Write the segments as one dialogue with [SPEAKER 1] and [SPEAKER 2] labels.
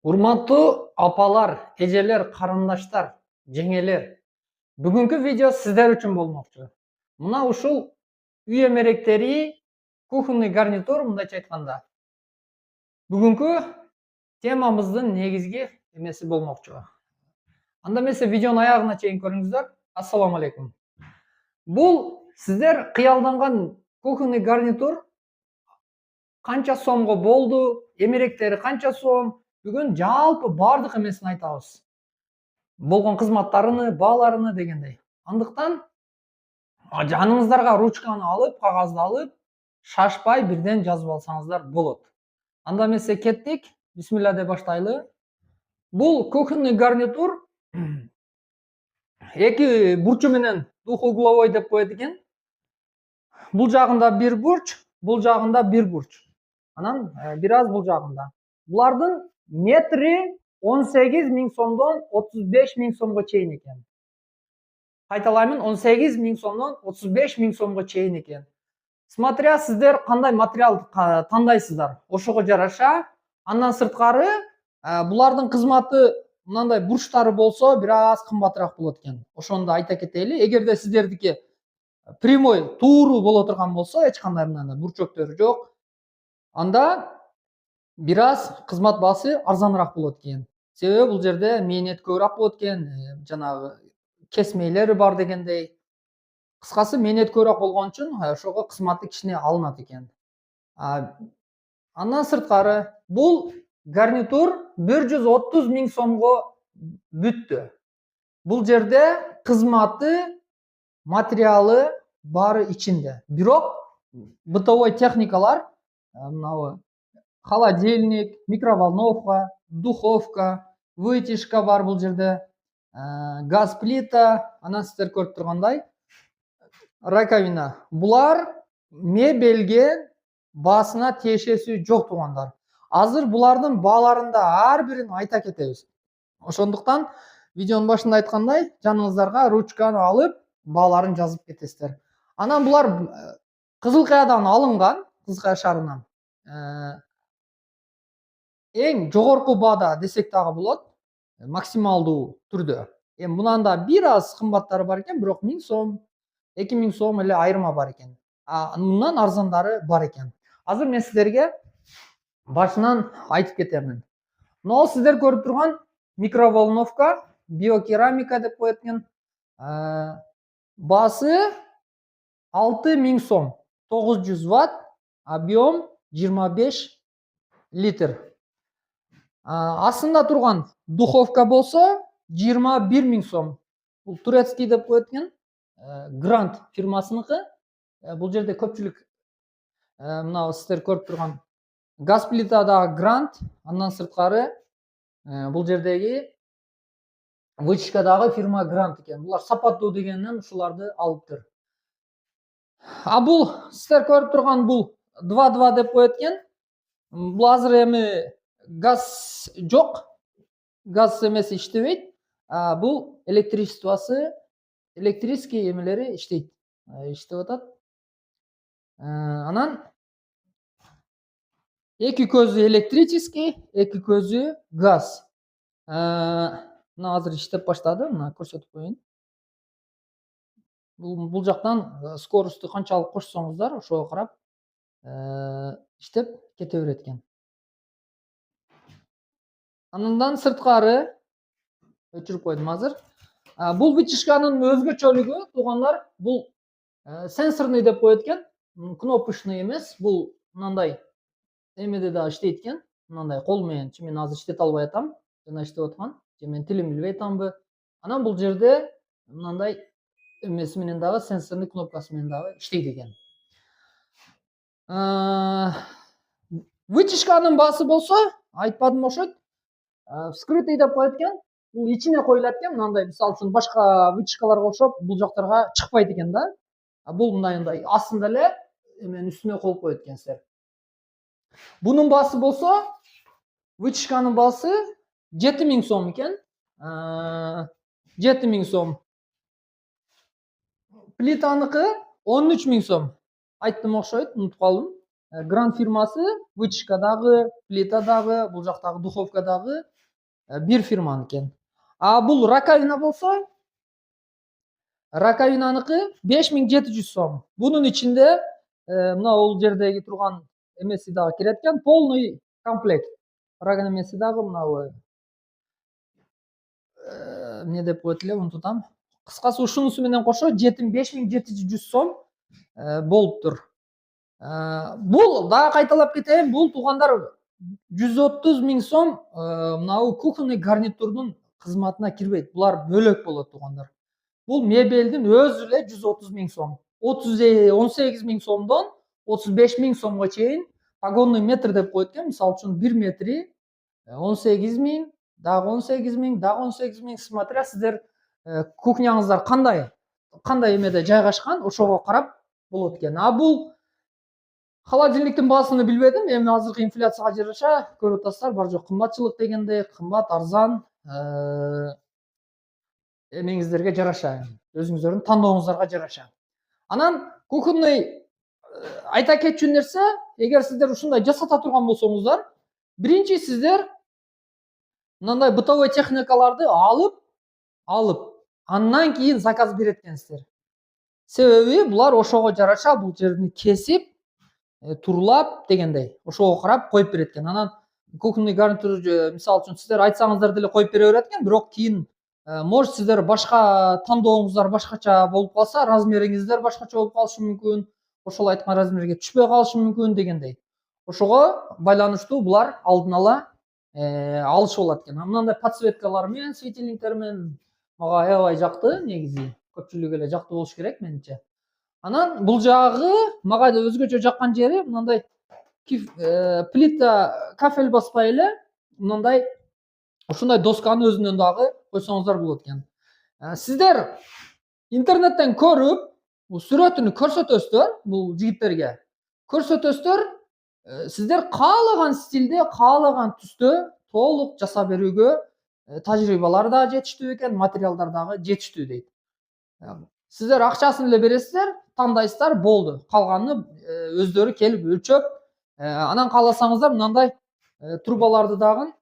[SPEAKER 1] Урматтуу апалар, эжелер, карындаштар, жеңелер. Бүгүнкү видео сиздер үчүн болмокчу. Мына ушул үй эмеректери кухонный гарнитур, мындайча айтканда. Бүгүнкү темамыздын негизги эмеси болмокчу. Анда эмесе видеонун аягына чейин көрүңүздөр. Ассаламу алейкум. Бул сиздер кыялданган кухонный гарнитур канча сомго болду, эмеректери канча сом, бүгүн жалпы баардык эмесин айтабыз. Болгон кызматтарыны, бааларыны дегендей. Андыктан жаныңыздарга ручканы алып, кагазды алып, шашпай бирден жазып алсаңыздар болот. Анда эмесе кеттик, бисмилла деп баштайлы. Бул кухонный гарнитур эки бурчу менен двухугловой деп коет экен. Бул жагында бир бурч, бул жагында бир бурч. Анан бир аз бул жагында. Булардын метри 18 миң сомдон 35 миң сомго чейин экен. Кайталаймын, 18 миң сомдон 35 миң сомго чейин экен. Смотря сиздер кандай материал тандайсыздар, ошого жараша. Андан сырткары булардын кызматы мындай бурчтары болсо бир аз кымбатыраак болот экен. Ошону да айта кетели. Эгерде сиздердики прямой, тууру боло турган болсо, эч кандай мындай бурчөктөрү жок, анда бир аз кызмат баасы арзаныраак болот экен. Себеби бул жерде мээнет көбүрөөк болот экен, жанагы кесмелери бар дегендей. Кыскасы мээнет көбүрөөк болгон үчүн ошого кызматы кичине алынат экен. Андан сырткары бул гарнитур 130 миң сомго бүттү. Бул жерде кызматы, материалы баары ичинде. Бирок бытовой техникалар, мынабы холодильник, микроволновка, духовка, вытяжка бар бул жерде, газ плита, анан сиздер көрүп тургандай раковина. Булар мебелге баасына тиешеси жок туугандар. Азыр булардын бааларында ар бирин айта кетебиз. Ошондуктан видеонун башында айткандай, жаныңыздарга ручканы алып, бааларын жазып кетесиздер. Анан булар Кызыл Каядан алынган, Кызыл Кая шаарынан. Эң жогорку баада десек дагы болот, максималдуу түрдө. Эми мындан да бир аз кымбаттары бар экен, бирок 1000 сом, 2000 сом эле айырма бар экен. Мындан арзандары бар экен. Азыр мен сиздерге башынан айтып кетемин. Мына сиздер көрүп турган микроволновка, биокерамика деп коет экен. Баасы 6000 сом, 900 ватт, объем 25 литр. Астында турган духовка болсо 21 миң сом. Бул турецкий деп коет экен. Грант фирмасыныкы. Бул жерде көпчүлүк мына сиздер көрүп турган газ плита дагы Грант. Андан сырткары бул жердеги вытяжка дагы фирма Грант экен. Булар сапаттуу дегеннен ушуларды алыптыр. Бул сиздер көрүп турган бул 2.2 деп коет экен. Бул азыр эми газ жок. Газ эмеси иштебейт. Бул электричествосы, электрический эмелери иштейт. Иштеп атат. Анан эки көзү электрический, эки көзү газ. Мына азыр иштеп баштады, мына көрсөтүп коеюн. Бул жактан скоросту канчалык кошсоңуздар, ошого карап иштеп кете берет экен. Андан сырткары өчүрүп койдум азыр. Бул вытяжканын өзгөчөлүгү туугандар, бул сенсорный деп коет экен. Кнопочный эмес, бул мындай эмеде да иштейт экен. Мындай кол менен, мен азыр иштете албай атам. Жана иштеп аткан, мен тилин билбей атамбы. Анан бул жерде мындай эмеси менен дагы, сенсорный кнопкасы менен дагы иштейт экен. Вытяжканын баасы болсо, айтпадым окшойт. Вскрытый деп коет экен. Бул ичине коюлат экен, мындай мисалы үчүн башка вытяжкаларга окшоп бул жактарга чыкпайт экен да. Бул мындай астында эле эменин үстүнө коюп коет экенсиздер. Бунун баасы болсо, вытяжканын баасы 7000 сом экен. 7000 сом. Плитаныкы 13 миң сом. Айттым окшойт, унутуп калдым. Гранд фирмасы вытяжкадагы, плитадагы, бул жактагы духовкадагы бир фирманыкын. А бул раковина болсо, раковинаныкы 5700 сом. Бунун ичинде мына бул жердеги турган эмеси дагы кирет экен, полный комплект. Раковина эмеси дагы мына эмне деп коет эле, унутам. Кыскасы ушунусу менен кошо 5700 сом болуптур. Бул дагы кайталап кетейин, бул туугандар 130 000 сом мына кухонный гарнитурдун кызматына кирбейт. Булар бөлөк болот туугандар. Бул мебелдин өзү эле 130 000 сом. 18 000 сомдон 35 000 сомго чейин погонный метр деп коет экен. Мисалы үчүн 1 метри 18 000, дагы 18 000, дагы 18 000, смотря сиздер кухняңыздар кандай эмеде жайгашкан, ошого карап болот экен. А бул холодильниктин баасын билбедим. Эми азыркы инфляцияга жараша көрүп атасыздар, бар жок кымбатчылык дегенде, кымбат, арзан, эмеңиздерге жараша, өзүңүздөрдүн тандооңуздарга жараша. Анан кухонный айта кетчү нерсе, эгер сиздер ушундай жасата турган болсоңуздар, биринчи сиздер мындай бытовой техникаларды алып, андан кийин заказ берет экенсиздер. Себеби булар ошого жараша бул жерни кесип, турлап дегендей, ошого карап коюп берет экен. Анан кухонный гарнитур, мисалы үчүн сиздер айтсаңыздар деле коюп бере берет экен, бирок кийин может сиздер башка тандооңуздар башкача болуп калса, размериңиздер башкача болуп калышы мүмкүн, ошол айткан размерге түшпөй калышы мүмкүн дегендей. Ошого байланыштуу булар алдын ала алышып алат экен. Мындай подсветкалар менен, светильниктер менен мага аябай жакты, негизи көпчүлүгү эле жактуу болуш керек менимче. Анан бул жагы мага өзгөчө жаккан жери мындай плита кафель баспай эле мындай ушундай досканы өзүнөн дагы койсоңуздар болот экен. Сиздер интернеттен көрүп, сүрөтүн көрсөтөсүздөр, бул жигиттерге көрсөтөсүздөр, сиздер каалаган стилде, каалаган түстө толук жасап берүүгө тажрыйбалар да жетиштүү экен, материалдар дагы жетиштүү дейт. Сиздер акчасын эле бересиздер, тандайсыздар, болду. Калганын өздөрү келип өлчөп, анан кааласаңыздар мындай трубаларды дагы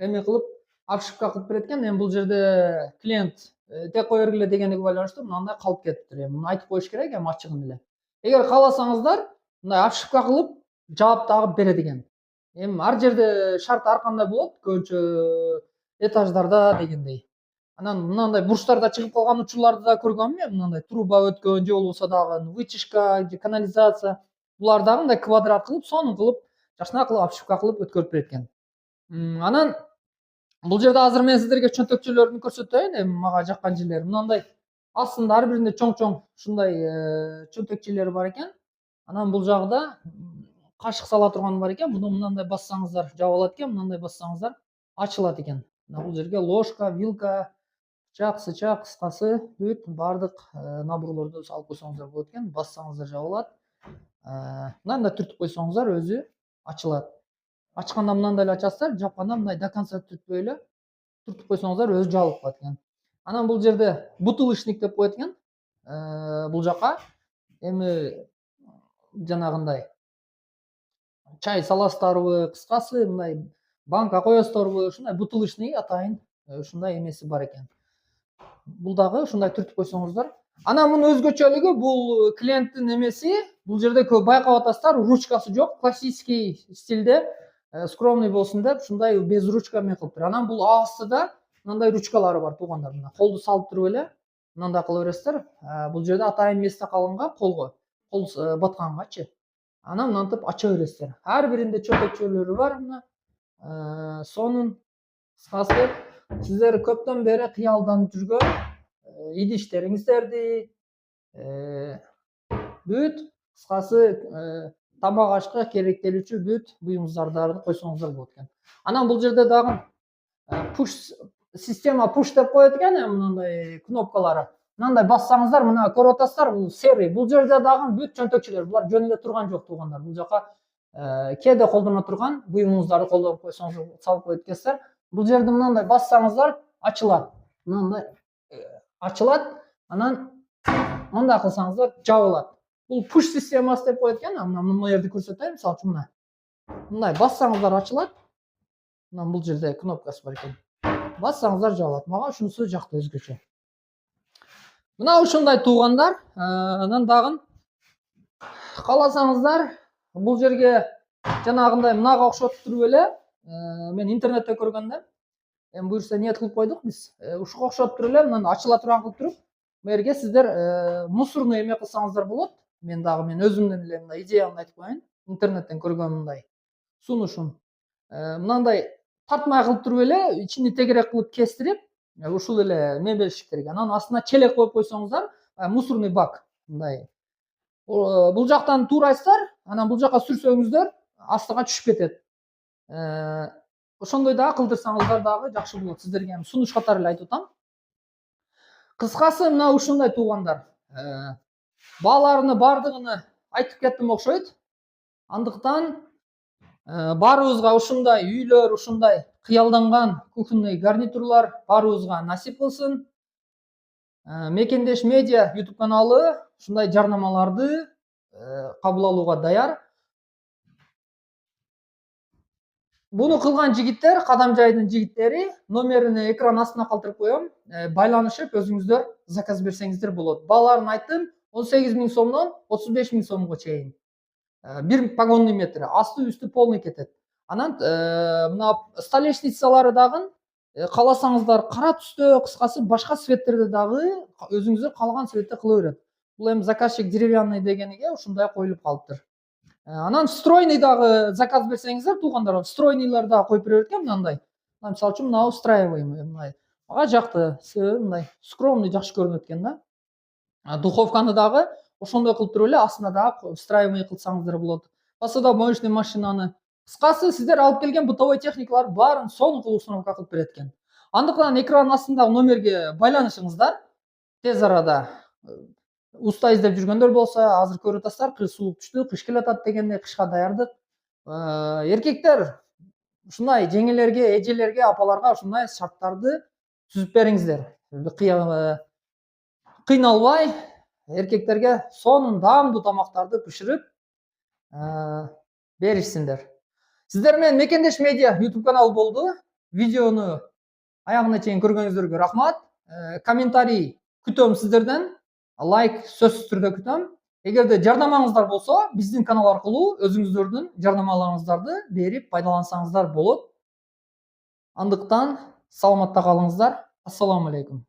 [SPEAKER 1] эме кылып, обшивка кылып берет экен. Эми бул жерде клиент тек кое бергиле дегенге байланыштуу мындай калып кетиптир. Эми муну айтып коюш керек, эми ачыгын эле. Эгер кааласаңыздар, мындай обшивка кылып жаап дагы берет экен. Эми ар жерде шарт ар кандай болот, көбүнчө этаждарда дегендей. Анан мындай бурчтарда чыгып калган учурларды да көргөмүн мен, мындай труба өткөн же болбосо дагы вытяжка, же канализация, булар дагы мындай квадрат кылып, сонун кылып, жакшынакай кылып обшивка кылып өткөрүп берет экен. Анан бул жерде азыр мен сиздерге чөнтөкчөлөрүн көрсөтөйүн. Эми мага жаккан жерлери мындай астында ар биринде чоң-чоң ушундай чөнтөкчөлөр бар экен. Анан бул жагда кашык сала турган бар экен. Муну мындай бассаңыздар жабылат экен, мындай бассаңыздар ачылат экен. Бул жерге ложка, вилка, сычак, кыскасы бүт баардык наборлорду салып койсоңуздар болот экен. Бассаңыздар жабылат. Мындай түртүп койсоңуздар өзү ачылат. Ачканда мындай эле ачасыздар, жапканда мындай до конца түртпөй эле түртүп койсоңуздар өзү жабылып калат экен. Анан бул жерде бутылочник деп коет экен. Бул жака эми жанагындай чай саласыздарбы, кыскасы мындай банка коесуздарбы, ушундай бутылочный атайын ушундай эмеси бар экен. Бул дагы ушундай түртүп койсоңуздар. Анан мунун өзгөчөлүгү бул клиенттин эмеси, бул жерде көп байкап атасыздар, ручкасы жок, классический стилде скромный болсун деп ушундай без ручка мен кылыптыр. Анан бул астыда мындай ручкалары бар туугандар. Мына колду салып туруп эле мындай кыла бересиздер. Бул жерде атайын место калганга, колго, кол баткангачы. Анан мынтип ача бересиздер. Ар биринде чөнтөкчөлөрү бар мына. Сонун кыскасы сиздер көптөн бери кыялданып жүргөн идиштериңиздерди, бүт кыскасы тамак ашка керектелүүчү бүт буюмдарды койсоңуздар болот экен. Анан бул жерде дагы push система push деп коет экен, мындай кнопкалары. Мындай бассаңыздар, мына көрүп атасыздар, бул серый. Бул жерде дагы бүт чөнтөкчөлөр, булар жөн эле турган жок туугандар. Бул жака кээде колдоно турган буюмуңуздарды колдонуп койсоңуз салып коет экенсиздер. Бул жерде мындай бассаңыздар ачылат. Мындай ачылат, анан мындай кылсаңыздар жабылат. Бул push системасы деп коет экен. Мына жерде көрсөтөйүн. Мисалы үчүн мындай бассаңыздар ачылат. Мына бул жерде кнопкасы бар экен. Бассаңыздар жабылат. Мага ушунусу жакты өзгөчө. Мына ушундай туугандар, анан дагы кааласаңыздар бул жерге жанагындай мынага окшотуп туруп эле мен интернетте көргөндө эми буюрса ниет кылып койдук биз. Ушуга окшотуп туруп эле мынаны ачыла турган кылып туруп, бу жерге сиздер мусорный эме кылсаңыздар болот. Мен өзүмдүн эле мындай идеямды айтып коеюн. Интернеттен көргөн мындай сунушум. Мынандай тартмай кылып туруп эле ичини тегерек кылып кестирип, ушул эле мебелшиктерге анан астына челек коюп койсоңуздар, мусорный бак мындай. Бул жактан туурайсыздар, анан бул жака сүрсөңүздөр астыга түшүп кетет. Ошондой дагы кылдырсаңыздар дагы жакшы болот. Сиздерге эми сунуш катары эле айтып атам. Кыскасы мына ушундай туугандар. Бааларыны бардыгыны айтып кеттим окшойт. Андыктан баарыбызга ушундай үйлөр, ушундай кыялданган кухонный гарнитурлар баарыбызга насип кылсын. Мекендеш медиа YouTube каналы ушундай жарнамаларды кабыл алууга даяр. Буну кылган жигиттер, Кадамжайдын жигиттери, номерини экран астына калтырып коем. Байланышып өзүңүздөр заказ берсеңиздер болот. Бааларын айттым, 18 000 сомдон 35 000 сомго чейин. Бир погонный метр, асты үстү полный кетет. Анан мына столешницалары дагы кааласаңыздар кара түстө, кыскасы башка цветтерде дагы өзүңүздөр каалаган цветте кыла берет. Бул эми заказчик деревянный дегениге ушундай коюлуп калыптыр. Анан встроенный дагы заказ берсеңиздер, туугандар, встроенныйлар дагы коюп берет экен мындай. Мисалы үчүн мына устраиваемый мындай. Мага жакты, мындай скромный жакшы көрүнөт экен да. Духовканы дагы ошондой кылып туруп эле астына дагы встраиваемый кылсаңыздар болот. Посудомоечный машинаны. Кыскасы сиздер алып келген бытовой техникалар баарын сонуку установка кылып берет экен. Андыктан экран астындагы номерге байланышыңыздар. Тез арада уста издеп жүргөндөр болсо, азыр көрүп атасыздар, кыш суук түштү, кыш келатат дегенде кышка даярдык. Эркектер ушундай жеңелерге, эжелерге, апаларга ушундай шарттарды түзүп бериңиздер. Кыйналбай, эркектерге сонун даамдуу тамактарды пиширип беришсиндер. Сиздер менен Мекендеш медиа YouTube каналы болду. Видеону аягына чейин көргөнүңүздөргө рахмат. Комментарий күтөм сиздерден. Лайк сөзсүз түрдө күтөм. Эгерде жардамыңыздар болсо, биздин канал аркылуу өзүңүздөрдүн жардамаларыңыздарды берип пайдалансаңыздар болот. Андыктан саламатта калыңыздар. Ассаламу алейкум.